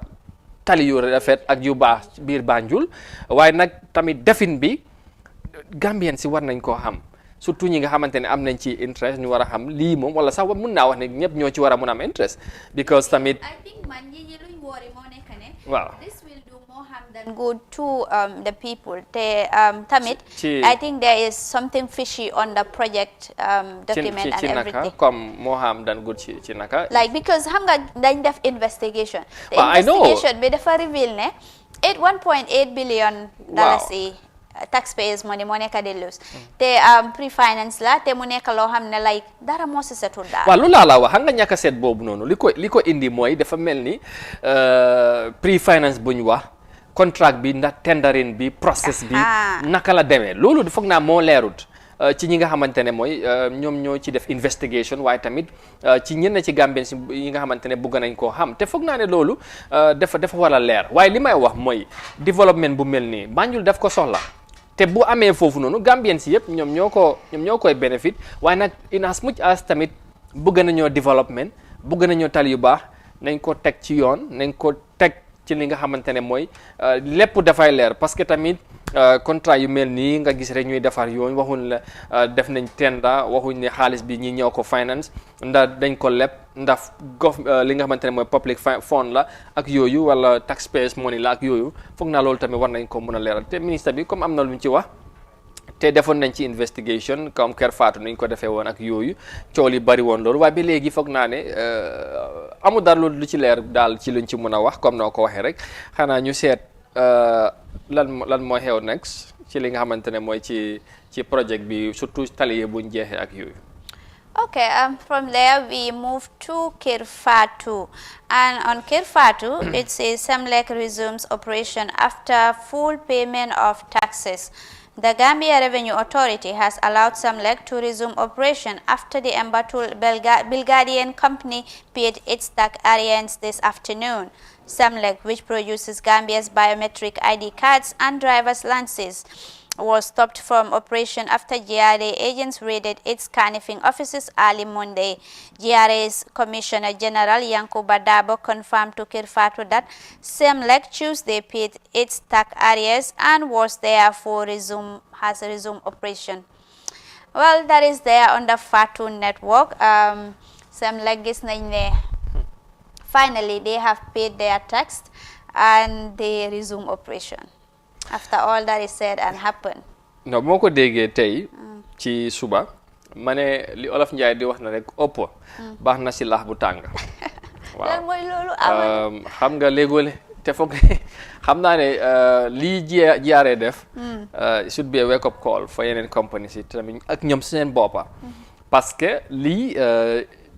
tali yu rafet ak yu baax biir Banjul waaye nag tamit defin bi Gambien si war nañ koo xam surtout ñi nga xamante ne am nañ ci interest ñu war a xam lii moom wala sax mun naa wax ne ñëpp ñoo ci war a mun am interest because tamit I think man ñi luñ woori moo nekk ne waaw than good to the people. Tamit, I think there is something fishy on the project document and everything. Comme more harm than good ci naka. Like because hanga dañ def investigation. The investigation bi dafa reveal ne $1.8 billion taxpayers money moo nekk di lose te pre-finance la te mu nekk loo xam ne like dara moo si setul daal. waaw loolu laa la wax xam nga ñàkk a seet boobu noonu li ko indi mooy dafa mel ni pre-finance bu ñu wax. contract bi ndax tendering bi process bi naka la demee loolu foog naa moo leerut ci ñi nga xamante ne mooy ñoom ñoo ci def investigation waaye tamit ci ñenn ci Gambien si yi nga xamante ne bëgg nañ koo xam te foog naa ne loolu dafa war a leer waaye li may wax mooy développement bu mel nii Banjul daf ko soxla te bu amee foofu noonu Gambien si yëpp ñoom ñoo koy bénéfice waaye nag in as much as tamit bëgg nañoo développement bëgg nañoo tali yu baax nañ ko teg ci yoon nañ ko teg ci li nga xamante ne mooy lépp dafay leer parce que tamit contrat yu mel nii nga gis rek ñuy defar yoon waxuñ la def nañ tenda waxuñ ne xaalis bi ñi ñëw ko finance ndax dañ ko leb ndax li nga xamante ne mooy public fund la ak yooyu wala taxpayers money la ak yooyu foog naa loolu tamit war nañ ko mën a leeral te ministre bi comme am na lu ñu ci wax te defoon nañ ci investigation comme Kër Fatou nañ ko defee woon ak yooyu coow li bari woon loolu waaye ba léegi foog naa ne amul dara lu ci leer daal ci luñ ci mën a wax comme noo ko waxee rek xanaa ñu seet lan moo xew next ci li nga xamante ne mooy ci project bi surtout tali yi buñ jeexee ak yooyu. Okay, from there we move to Kirfatu, and on Kirfatu it says Semlek resumes operation after full payment of taxes. The Gambia Revenue Authority has allowed Semlek to resume operation after the Embatul Bulgarian company paid its tax arrears this afternoon. Semlek, which produces Gambia's biometric ID cards and driver's licenses, was stopped from operation after GRA agents raided its canvassing offices early Monday. GRA's Commissioner General Yankuba Dabo confirmed to Kirfatu that Semlek Tuesday paid its tax arrears and was therefore has resumed operation. Well, that is there on the Fatu network. Semlek gis nañ ne finally they have paid their tax and they resume operation. After all that is said and happened. No, moo ko déggee tey ci suba ma ne li Olof Njaay di wax na rek oppo baax na si laax bu tàng. Waaw lan mooy loolu xam nga léegole te foog xam naa ne lii jiyaaree def should be a wake up call for yeneen company si tamit ak ñoom seen boppa parce que lii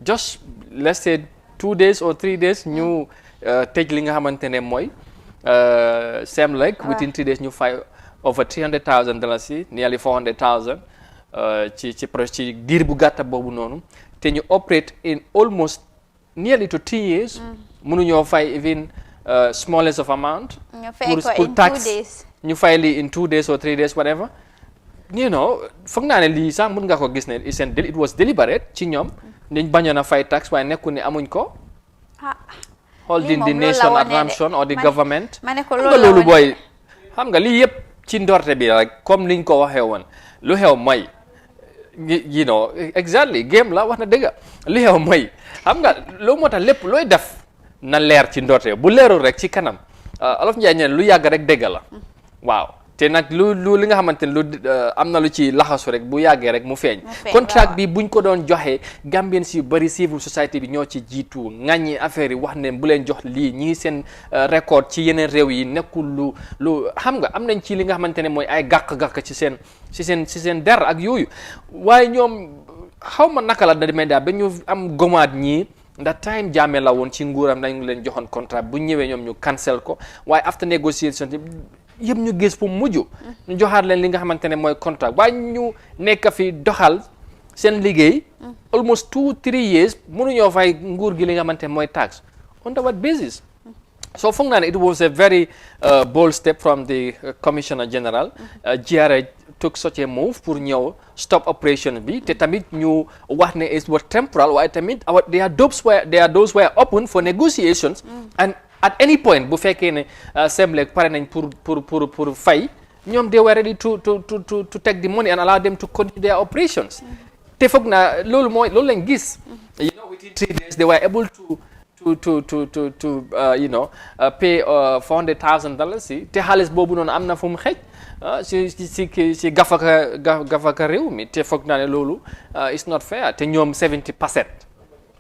just let's say 2 days or 3 days ñu tëj li nga xamante ne mooy Semlek within 3 days ñu fay over $300,000 nearly $400,000 ci diir bu gàtta boobu noonu te ñu operate in almost nearly to 3 years mënuñoo fay even smallest of amount pour tax ñu fay li in 2 days or 3 days whatever you know foog naa ne lii sax mën nga ko gis ne it was deliberate ci ñoom dañ bañoon a fay tax waaye nekku ne amuñ ko holding the nation at ransom or the government xam nga loolu booy xam nga lii yëpp ci ndorte bi rek comme niñ ko waxee woon lu xew mooy you know exactly game la wax na dëgg lu xew mooy xam nga loo moo tax lépp looy def na leer ci ndorte bu leerul rek ci kanam Olof Njaay ñeen lu yàgg rek dëgg la waaw te nag lu li nga xamante ne lu am na lu ci laxasu rek bu yàggee rek mu feeñ contract bi buñ ko doon joxee Gambien si yu bëri civil society bi ñoo ci jiitu ŋàññi affaire yi wax ne bu leen jox lii ñii seen record ci yeneen réew yi nekkul lu xam nga am nañ ci li nga xamante ne mooy ay gàkk-gàkk ci seen der ak yooyu waaye ñoom xaw ma naka la da demee daal ba ñu am gomaat ñii ndax time Jammeh la woon ci nguuram dañ leen joxoon contract bu ñëwee ñoom ñu cancel ko waaye after negotiation yëpp ñu gis fu mujj ñu joxaat leen li nga xamante ne mooy contract waaye ñu nekk fi doxal seen liggéey almost 2-3 years mënuñoo fay nguur gi li nga xamante ne mooy tax on what basis so foog naa ne it was a very bold step from the Commissioner General GRA took such a move pour ñëw stop operation bi te tamit ñu wax ne it was temporal waaye tamit their doors were open for negotiations and at any point bu fekkee ne Semlek pare nañ pour fay ñoom they were ready to take the money and allow them to continue their operations te foog naa loolu lañ gis you know within 3 days they were able to you know pay $400,000 si te xaalis boobu noonu am na fu mu xëj si gafaka réew mi te foog naa ne loolu is not fair te ñoom 70%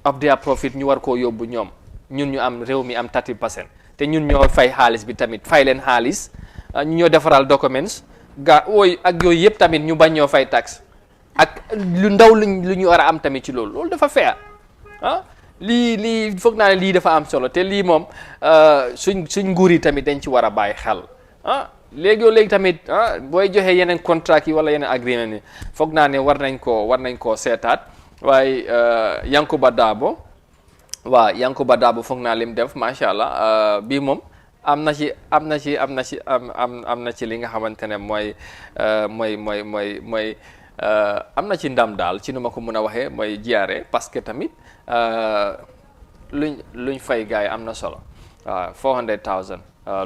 of their profit ñu war koo yóbbu ñoom ñun ñu am réew mi am 30% te ñun ñoo fay xaalis bi tamit fay leen xaalis ñu ñoo defaral documents ak yooyu yëpp tamit ñu bañ ñoo fay tax ak lu ndaw lu ñu war a am tamit ci loolu dafa fair lii foog naa ne lii dafa am solo te lii moom suñ nguur yi tamit dañ ci war a bàyyi xel léegi tamit booy joxe yeneen contract yi wala yeneen agreement yi foog naa ne war nañ koo seetaat waaye Yankuba Dabo foog naa lim def macha allah bii moom am na ci li nga xamante ne mooy am na ci ndam daal ci nu ma ko mën a waxee mooy jiyaare parce que tamit luñ fay gars yi am na solo waaw $400,000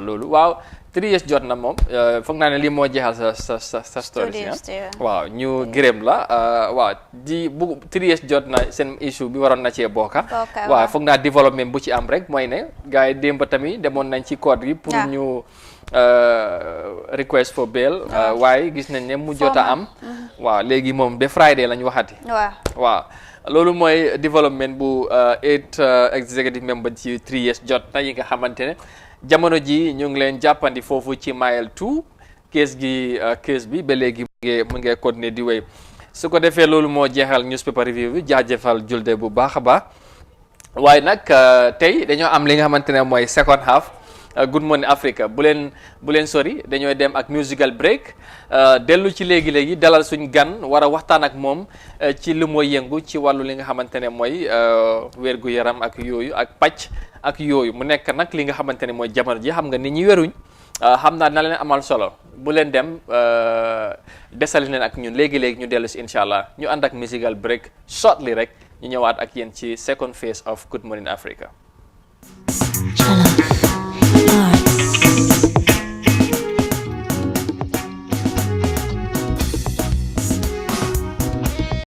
loolu waaw 3 years jot na moom foog naa ne lii moo jeexal sa story waaw ñu gërëm la waaw bu 3 years jot na seen issue bi waroon na cee bokka waaw foog naa développement bu ci am rek mooy ne gars yi démb tamit demoon nañ ci code gi pour ñu request for bail waaye gis nañ ne mu jot a am waaw léegi moom ba Friday lañ waxati waaw loolu mooy développement bu 8 executive member ci 3 years jot na yi nga xamante ne jamono ji ñu ngi leen jàppandi foofu ci mile 2 kees bi ba léegi mu ngi continuer di wéy su ko defee loolu moo jeexal newspaper review bi jaajëfal julde bu baax a baax waaye nag tey dañoo am li nga xamante ne mooy second half Good Morning Africa bu leen sori dañooy dem ak musical break dellu ci léegi dalal suñ gan war a waxtaan ak moom ci lu mooy yëngu ci wàllu li nga xamante ne mooy wérgu yaram ak yooyu ak pàcc ak yooyu mu nekk nag li nga xamante ne mooy jamono ji xam nga nit ñi weruñ xam naa na leen amal solo bu leen dem desali leen ak ñun léegi ñu dellu si incha allah ñu ànd ak musical break shortly rek ñu ñëwaat ak yéen ci second phase of Good Morning Africa.